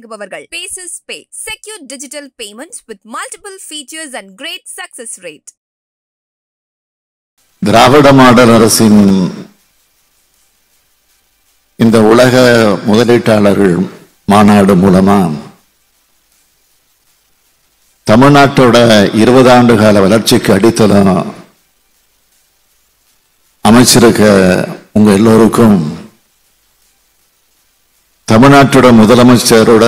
வழங்குபவர்கள் Paces Pay, secure digital payments with multiple features and great success rate. Dravida model அரசின் இந்த உலக முதலீட்டாளர்கள் மாநாடு மூலமா தமிழ்நாட்டோட 20 ஆண்டு கால வளர்ச்சிக்கு அடித்தளம் அமைச்சிருக்க உங்க எல்லோருக்கும் தமிழ்நாட்டோட முதலமைச்சரோட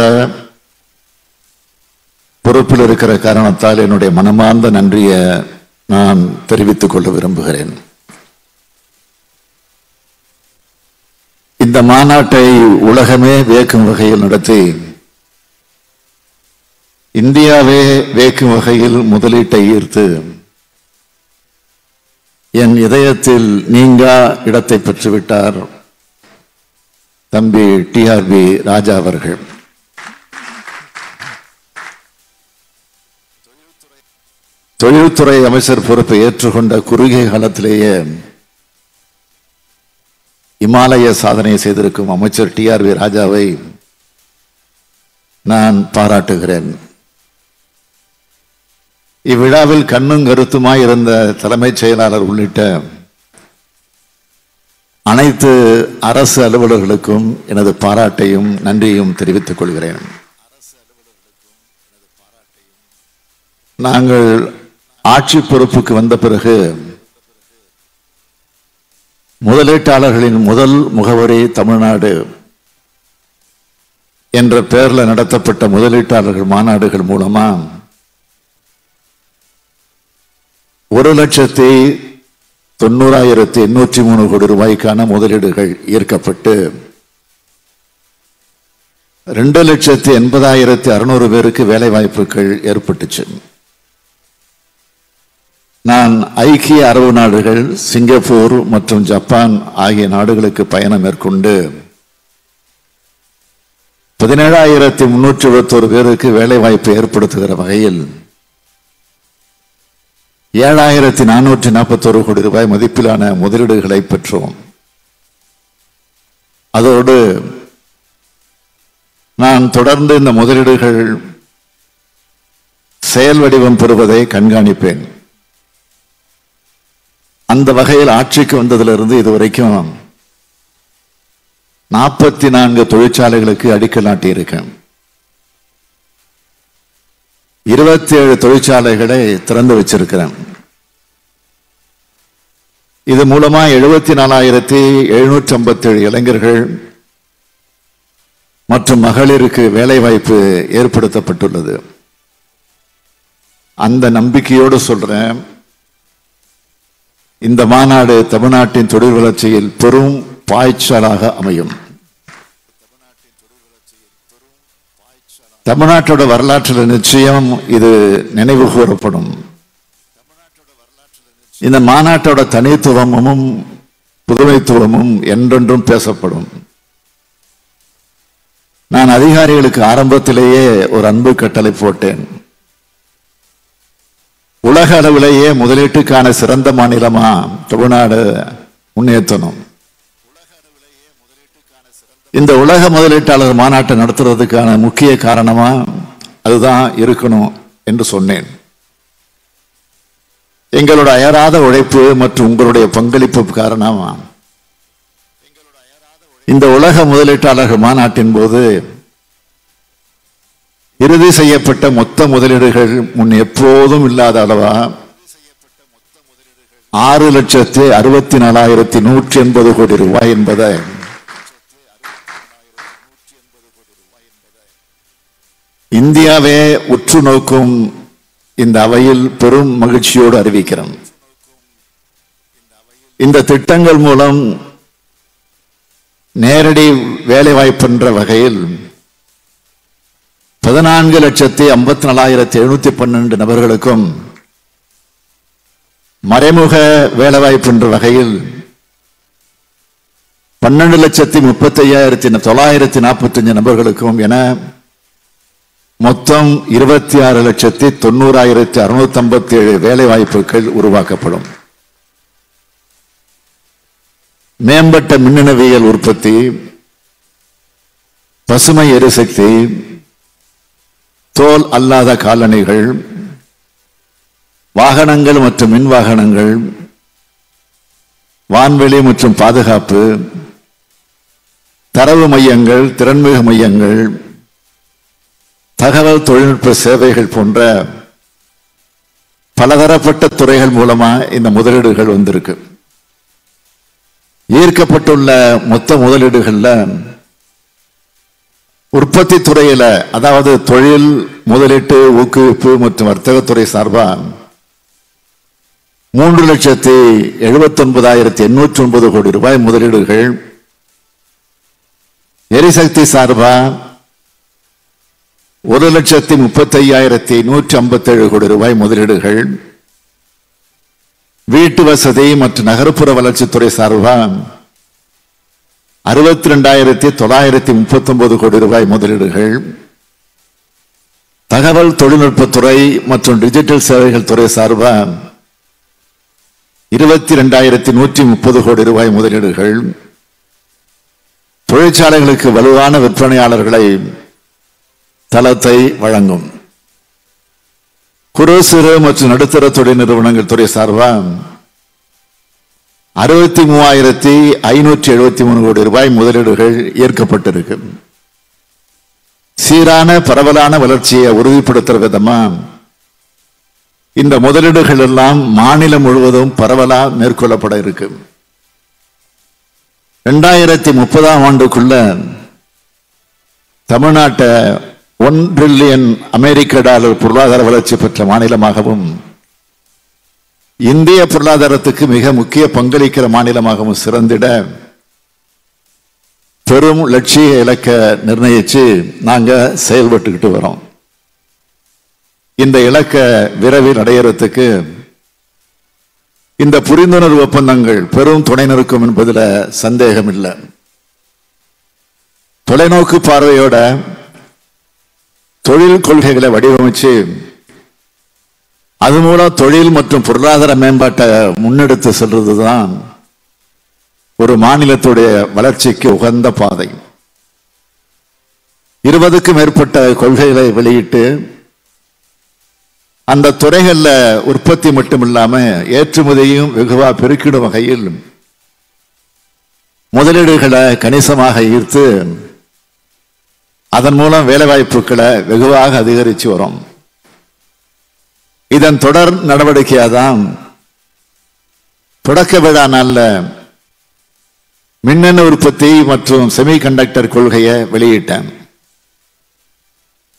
பொறுப்பில் இருக்கிற காரணத்தால் என்னுடைய மனமார்ந்த நன்றியை நான் தெரிவித்துக் கொள்ள விரும்புகிறேன். இந்த மாநாட்டை உலகமே வியக்கும் வகையில் நடத்தி இந்தியாவே வியக்கும் வகையில் முதலீட்டை ஈர்த்து என் இதயத்தில் நீங்கா இடத்தை பெற்றுவிட்டார் தம்பி டிஆர்பி ராஜா அவர்கள். தொழில்துறை அமைச்சர் பொறுப்பை ஏற்றுக்கொண்ட குறுகிய காலத்திலேயே இமாலய சாதனை செய்திருக்கும் அமைச்சர் டிஆர்பி ராஜாவை நான் பாராட்டுகிறேன். இவ்விழாவில் கண்ணும் கருத்துமாய் இருந்த தலைமைச் செயலாளர் உள்ளிட்ட அனைத்து அரசு அலுவலர்களுக்கும் எனது பாராட்டையும் நன்றியையும் தெரிவித்துக் கொள்கிறேன். நாங்கள் ஆட்சி பொறுப்புக்கு வந்த பிறகு முதலீட்டாளர்களின் முதல் முகவரி தமிழ்நாடு என்ற பெயரில் நடத்தப்பட்ட முதலீட்டாளர்கள் மாநாடுகள் மூலமா 1,90,803 கோடி ரூபாய்க்கான முதலீடுகள் ஈர்க்கப்பட்டு 2,80,600 பேருக்கு வேலை வாய்ப்புகள் ஏற்பட்டுச்சு. நான் ஐக்கிய அரபு நாடுகள், சிங்கப்பூர் மற்றும் ஜப்பான் ஆகிய நாடுகளுக்கு பயணம் மேற்கொண்டு 17,371 பேருக்கு வேலை வாய்ப்பு ஏற்படுத்துகிற வகையில் 7,441 கோடி ரூபாய் மதிப்பிலான முதலீடுகளை பெற்றோம். அதோடு நான் தொடர்ந்து இந்த முதலீடுகள் செயல் வடிவம் பெறுவதை கண்காணிப்பேன். அந்த வகையில் ஆட்சிக்கு வந்ததிலிருந்து இதுவரைக்கும் 44 தொழிற்சாலைகளுக்கு அடிக்கல் நாட்டியிருக்கேன். 27 தொழிற்சாலைகளை திறந்து வச்சிருக்கிறேன். இது மூலமா 74,757 இளைஞர்கள் மற்றும் மகளிருக்கு வேலை வாய்ப்பு ஏற்படுத்தப்பட்டுள்ளது. அந்த நம்பிக்கையோடு சொல்றேன், இந்த மாநாடு தமிழ்நாட்டின் தொழில் வளர்ச்சியில் பெரும் பாய்ச்சலாக அமையும். தமிழ்நாட்டோட வரலாற்றில் நிச்சயம் இது நினைவு கூறப்படும். இந்த மாநாட்டோட தனித்துவமும் புதுமைத்துவமும் என்றென்றும் பேசப்படும். நான் அதிகாரிகளுக்கு ஆரம்பத்திலேயே ஒரு அன்பு கட்டளை போட்டேன். உலக அளவிலேயே முதலீட்டுக்கான சிறந்த மாநிலமா தமிழ்நாடு முன்னேற்றணும். இந்த உலக முதலீட்டாளர் மாநாட்டை நடத்துறதுக்கான முக்கிய காரணமா அதுதான் இருக்கணும் என்று சொன்னேன். எங்களோட அயராத உழைப்பு மற்றும் உங்களுடைய பங்களிப்பு காரணமா இந்த உலக முதலீட்டாளர்கள் மாநாட்டின் போது இறுதி செய்யப்பட்ட மொத்த முதலீடுகள் முன் எப்போதும் இல்லாத அளவா 6,64,180 கோடி ரூபாய் என்பதை இந்தியாவே உற்று நோக்கும் இந்த அவையில் பெரும் மகிழ்ச்சியோடு அறிவிக்கிறோம். இந்த திட்டங்கள் மூலம் நேரடி வேலை வாய்ப்பு என்ற வகையில் 14,54,712 நபர்களுக்கும் மறைமுக வேலை வாய்ப்பு என்ற வகையில் 12,35,945 நபர்களுக்கும் என மொத்தம் 26,90,657 வேலை வாய்ப்புகள் உருவாக்கப்படும். மேம்பட்ட மின்னணுவியல் உற்பத்தி, பசுமை எரிசக்தி, தோல் அல்லாத காலணிகள், வாகனங்கள் மற்றும் மின் வாகனங்கள், வான்வெளி மற்றும் பாதுகாப்பு, தரவு மையங்கள், திறன்மிகு மையங்கள், தகவல் தொழில்நுட்ப சேவைகள் போன்ற பலதரப்பட்ட துறைகள் மூலமா இந்த முதலீடுகள் வந்திருக்கு. ஈர்க்கப்பட்டுள்ள மொத்த முதலீடுகள்ல உற்பத்தி துறையில, அதாவது தொழில் முதலீட்டு ஊக்குவிப்பு மற்றும் வர்த்தகத்துறை சார்பா 3,79,809 கோடி ரூபாய் முதலீடுகள், எரிசக்தி சார்பா 1,35,157 கோடி ரூபாய் முதலீடுகள், வீட்டு வசதி மற்றும் நகர்ப்புற வளர்ச்சித்துறை சார்பா 62,939 கோடி ரூபாய் முதலீடுகள், தகவல் தொழில்நுட்பத்துறை மற்றும் டிஜிட்டல் சேவைகள் துறை சார்பா 22,130 கோடி ரூபாய் முதலீடுகள், தொழிற்சாலைகளுக்கு வலுவான விற்பனையாளர்களை தளத்தை வழங்கும் குறு சிறு மற்றும் நடுத்தர தொழில் நிறுவனங்கள் துறை சார்பா 63,573 கோடி ரூபாய் முதலீடுகள் ஏற்கப்பட்டிருக்கு. சீரான பரவலான வளர்ச்சியை உறுதிப்படுத்துற விதமா இந்த முதலீடுகள் எல்லாம் மாநிலம் முழுவதும் பரவலா மேற்கொள்ளப்பட இருக்கு. 2030 ஆண்டுக்குள்ள தமிழ்நாட்டை $1 பில்லியன் அமெரிக்க டாலர் பொருளாதார வளர்ச்சி பெற்ற மாநிலமாகவும், இந்திய பொருளாதாரத்துக்கு மிக முக்கிய பங்களிக்கிற மாநிலமாகவும் சிறந்திட பெரும் லட்சிய இலக்க நிர்ணயிச்சு நாங்க செயல்பட்டுக்கிட்டு வரோம். இந்த இலக்க விரைவில் அடையறதுக்கு இந்த புரிந்துணர்வு ஒப்பந்தங்கள் பெரும் துணை நிற்கும் என்பதில் சந்தேகம் இல்லை. தொலைநோக்கு பார்வையோட தொழில் கொள்கைகளை வடிவமைச்சு அது மூலம் தொழில் மற்றும் பொருளாதார மேம்பாட்டை முன்னெடுத்து செல்றதுதான் ஒரு மாநிலத்துடைய வளர்ச்சிக்கு உகந்த பாதை. 20க்கும் மேற்பட்ட கொள்கைகளை வெளியிட்டு அந்த துறைகள்ல உற்பத்தி மட்டும் இல்லாம ஏற்றுமதியும் வெகுவா பெருக்கிடும் வகையில் முதலீடுகளை கணிசமாக ஈர்த்து அதன் மூலம் வேலைவாய்ப்புகளை வெகுவாக அதிகரித்து வரும். இதன் தொடர் நடவடிக்கையாதான் தொடக்க விழா நாள்ல மின்னணு உற்பத்தி மற்றும் செமிகண்டக்டர் கொள்கையை வெளியிட்டேன்.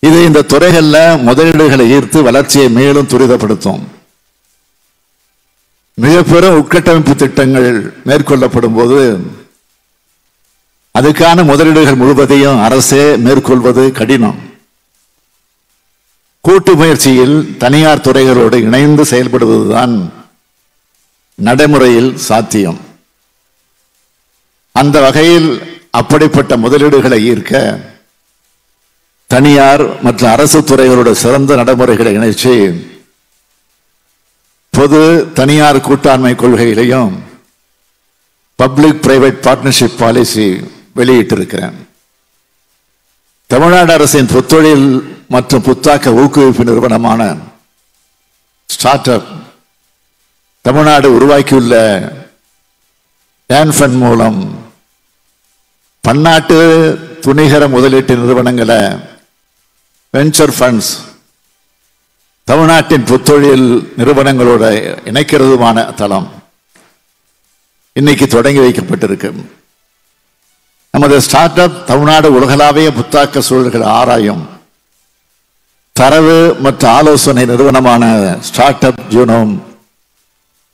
இது இந்த துறைகள்ல முதலீடுகளை ஈர்த்து வளர்ச்சியை மேலும் துரிதப்படுத்தும். மிக பெரும் உட்கட்டமைப்பு திட்டங்கள் மேற்கொள்ளப்படும் போது அதுக்கான முதலீடுகள் முழுவதையும் அரசே மேற்கொள்வது கடினம். கூட்டு முயற்சியில் தனியார் துறைகளோடு இணைந்து செயல்படுவதுதான் நடைமுறையில் சாத்தியம். அந்த வகையில் அப்படிப்பட்ட முதலீடுகளை ஈர்க்க தனியார் மற்றும் அரசு துறைகளோட சிறந்த நடைமுறைகளை இணைச்சு பொது தனியார் கூட்டாண்மை கொள்கையிலையும் பப்ளிக் பிரைவேட் பார்ட்னர்ஷிப் பாலிசி வெளியிட்டிருக்கிறேன். தமிழ்நாடு அரசின் புத்தொழில் மற்றும் புத்தாக்க ஊக்குவிப்பு நிறுவனமான ஸ்டார்ட் அப் தமிழ்நாடு உருவாக்கியுள்ள டான்ஃபண்ட் மூலம் பன்னாட்டு துணிகர முதலீட்டு நிறுவனங்களை வெஞ்சர் ஃபண்ட்ஸ் தமிழ்நாட்டின் புத்தொழில் நிறுவனங்களோட இணைக்கிறதுமான தளம் இன்னைக்கு தொடங்கி வைக்கப்பட்டிருக்கு. நமது ஸ்டார்ட் அப் தமிழ்நாடு உலகளாவிய புத்தாக்க சூழல்களை ஆராயும் தரவு மற்றும் ஆலோசனை நிறுவனமான ஸ்டார்ட் அப் ஜூனோம்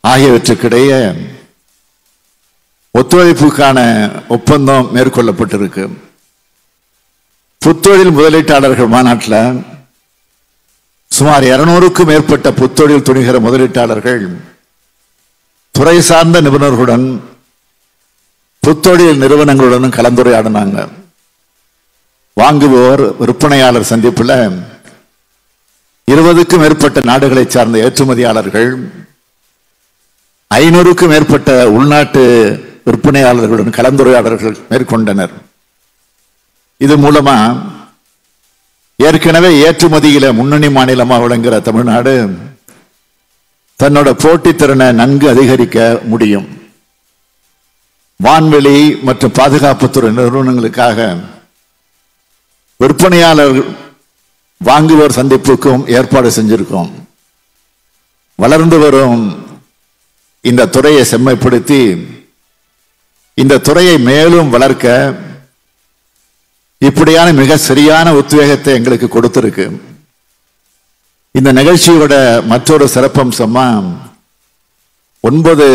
ஆகியவற்றுக்கிடையே ஒத்துழைப்புக்கான ஒப்பந்தம் மேற்கொள்ளப்பட்டிருக்கு. புத்தொழில் முதலீட்டாளர்கள் மாநாட்டில் சுமார் 200க்கும் மேற்பட்ட புத்தொழில் துணிகர முதலீட்டாளர்கள் துறை சார்ந்த நிபுணர்களுடன் புத்தொழில் நிறுவனங்களுடன் கலந்துரையாடினாங்க. வாங்குவோர் விற்பனையாளர் சந்திப்பில் 20க்கும் மேற்பட்ட நாடுகளை சார்ந்த ஏற்றுமதியாளர்கள் 500க்கும் மேற்பட்ட உள்நாட்டு விற்பனையாளர்களுடன் கலந்துரையாடல்கள் மேற்கொண்டனர். இது மூலமா ஏற்கனவே ஏற்றுமதியில முன்னணி மாநிலமா விளங்குகிற தமிழ்நாடு தன்னோட போட்டித்திறனை நன்கு அதிகரிக்க முடியும். வான்வெளி மற்றும் பாதுகாப்புத்துறை நிறுவனங்களுக்காக விற்பனையாளர் வாங்குவோர் சந்திப்புக்கும் ஏற்பாடு செஞ்சிருக்கோம். வளர்ந்து வரும் இந்த துறையை செம்மைப்படுத்தி இந்த துறையை மேலும் வளர்க்க இப்படியான மிக சரியான உத்வேகத்தை எங்களுக்கு கொடுத்திருக்கு. இந்த நிகழ்ச்சியோட மற்றொரு சிறப்பம்சமா 9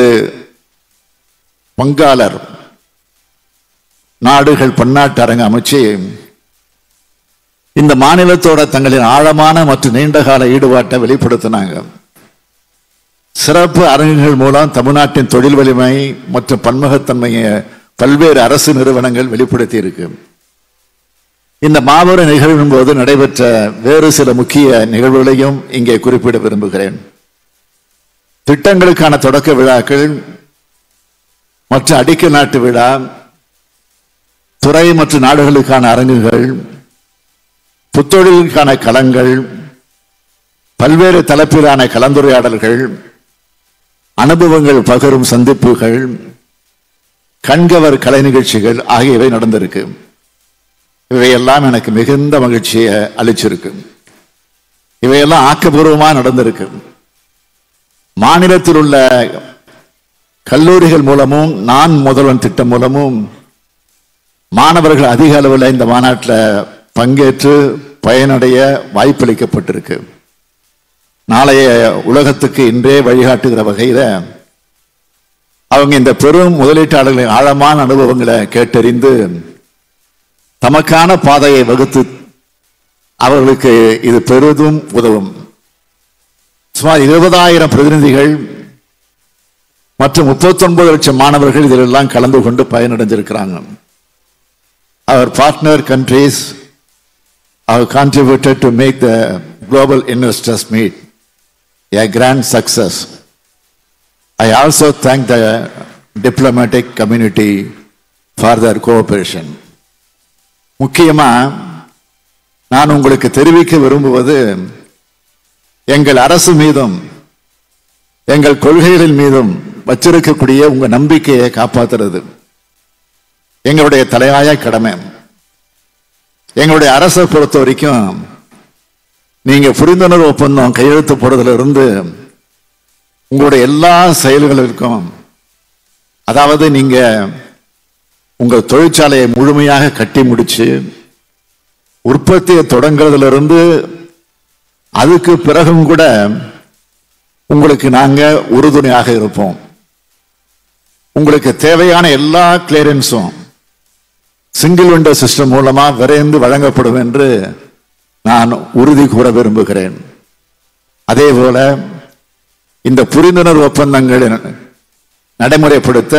பங்காளர் நாடுகள் பன்னாட்டு அரங்கு அமைச்சு இந்த மாநிலத்தோட தங்களின் ஆழமான மற்றும் நீண்டகால ஈடுபாட்டை வெளிப்படுத்தினாங்க. சிறப்பு அரங்குகள் மூலம் தமிழ்நாட்டின் தொழில் வலிமை மற்றும் பன்முகத்தன்மையை பல்வேறு அரசு நிறுவனங்கள் வெளிப்படுத்தி இருக்கு. இந்த மாபெரும் நிகழ்வின் போது நடைபெற்ற வேறு சில முக்கிய நிகழ்வுகளையும் இங்கே குறிப்பிட விரும்புகிறேன். திட்டங்களுக்கான தொடக்க விழாக்கள் மற்றும் அடிக்கல் நாட்டு விழா, துறை மற்றும் நாடுகளுக்கான அரங்குகள், புத்தொழிலுக்கான களங்கள், பல்வேறு தலைப்பிலான கலந்துரையாடல்கள், அனுபவங்கள் பகிரும் சந்திப்புகள், கண்கவர் கலை நிகழ்ச்சிகள் ஆகியவை நடந்திருக்கு. இவையெல்லாம் எனக்கு மிகுந்த மகிழ்ச்சியை அளிச்சிருக்கு. இவையெல்லாம் ஆக்கப்பூர்வமாக நடந்திருக்கு. மாநிலத்தில் உள்ள கல்லூரிகள் மூலமும் நான் முதல்வன் திட்டம் மூலமும் மாணவர்கள் அதிக அளவில் இந்த மாநாட்டில் பங்கேற்று பயனடைய வாய்ப்பளிக்கப்பட்டிருக்கு. நாளைய உலகத்துக்கு இன்றே வழிகாட்டுகிற வகையில் அவங்க இந்த பெரும் முதலீட்டாளர்களின் ஆழமான அனுபவங்களை கேட்டறிந்து தமக்கான பாதையை வகுத்து அவர்களுக்கு இது பெரிதும் உதவும். சுமார் 20,000 பிரதிநிதிகள் மற்றும் 39 லட்சம் மாணவர்கள் இதிலெல்லாம் கலந்து கொண்டு பயனடைஞ்சிருக்கிறாங்க. Our partner countries have contributed to make the Global Investors Meet a grand success. I also thank the diplomatic community for their cooperation. முக்கியமா நான் உங்களுக்கு தெரிவிக்க விரும்புவது எங்கள் அரசு மீதும் எங்கள் கொள்கைகளின் மீதும் வச்சிருக்கக்கூடிய உங்க நம்பிக்கையை காப்பாற்றுறது எங்களுடைய தலையாய கடமை. எங்களுடைய அரசை பொறுத்த வரைக்கும் நீங்க புரிந்துணர்வு ஒப்பந்தம் கையெழுத்து போடுறதுல இருந்து உங்களுடைய எல்லா செயல்களுக்கும், அதாவது நீங்க உங்கள் தொழிற்சாலையை முழுமையாக கட்டி முடிச்சு உற்பத்தியை தொடங்குறதுல இருந்து அதுக்கு பிறகும் கூட உங்களுக்கு நாங்க உறுதுணையாக இருப்போம். உங்களுக்கு தேவையான எல்லா கிளியரன்ஸும் சிங்கிள் விண்டோ சிஸ்டம் மூலமா விரைந்து வழங்கப்படும் என்று நான் உறுதி கூற விரும்புகிறேன். அதே போல இந்த புரிந்துணர்வு ஒப்பந்தங்களை நடைமுறைப்படுத்த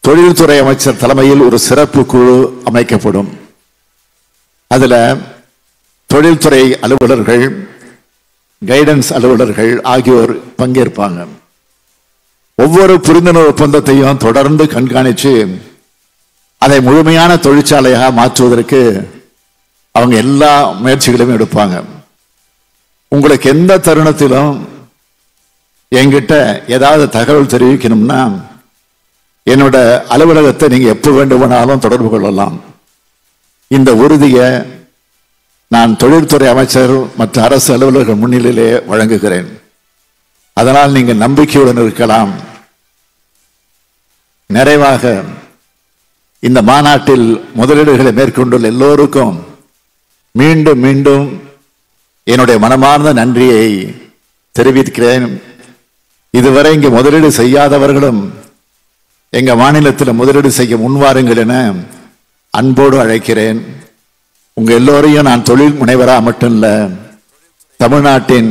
தொழில்துறை அமைச்சர் தலைமையில் ஒரு சிறப்பு குழு அமைக்கப்படும். அதுல தொழில்துறை அலுவலர்கள், கைடன்ஸ் அலுவலர்கள் ஆகியோர் பங்கேற்பாங்க. ஒவ்வொரு புரிந்துணர்வு ஒப்பந்தத்தையும் தொடர்ந்து கண்காணித்து அதை முழுமையான தொழிற்சாலையாக மாற்றுவதற்கு அவங்க எல்லா முயற்சிகளையும் எடுப்பாங்க. உங்களுக்கு எந்த தருணத்திலும் என்கிட்ட ஏதாவது தகவல் தெரிவிக்கணும்னா என்னோட அலுவலகத்தை நீங்க எப்ப வேண்டுமானாலும் தொடர்பு கொள்ளலாம். இந்த உறுதியை நான் தொழில்துறை அமைச்சர் மற்ற அரசு அலுவலர்கள் முன்னிலையிலே வழங்குகிறேன். அதனால் நீங்க நம்பிக்கையுடன் இருக்கலாம். நிறைவாக இந்த மாநாட்டில் முதலீடுகளை மேற்கொண்டுள்ள எல்லோருக்கும் மீண்டும் மீண்டும் என்னுடைய மனமார்ந்த நன்றியை தெரிவிக்கிறேன். இதுவரை இங்கு முதலீடு செய்யாதவர்களும் எங்க மாநிலத்தில் முதலீடு செய்ய முன்வாருங்கள் என அன்போடு அழைக்கிறேன். உங்க எல்லோரையும் நான் தொழில் முனைவராக மட்டும் இல்ல, தமிழ்நாட்டின்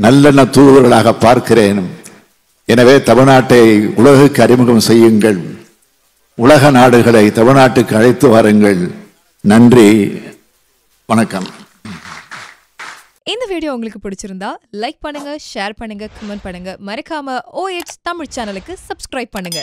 நல்லெண்ண தூதுவர்களாக பார்க்கிறேன். எனவே தமிழ்நாட்டை உலகுக்கு அறிமுகம் செய்யுங்கள். உலக நாடுகளை தமிழ்நாட்டுக்கு அழைத்து வாருங்கள். நன்றி, வணக்கம். இந்த வீடியோ உங்களுக்கு பிடிச்சிருந்தா லைக் பண்ணுங்க, ஷேர் பண்ணுங்க, கமெண்ட் பண்ணுங்க. மறக்காம OH தமிழ் சேனலுக்கு சப்ஸ்கிரைப் பண்ணுங்க.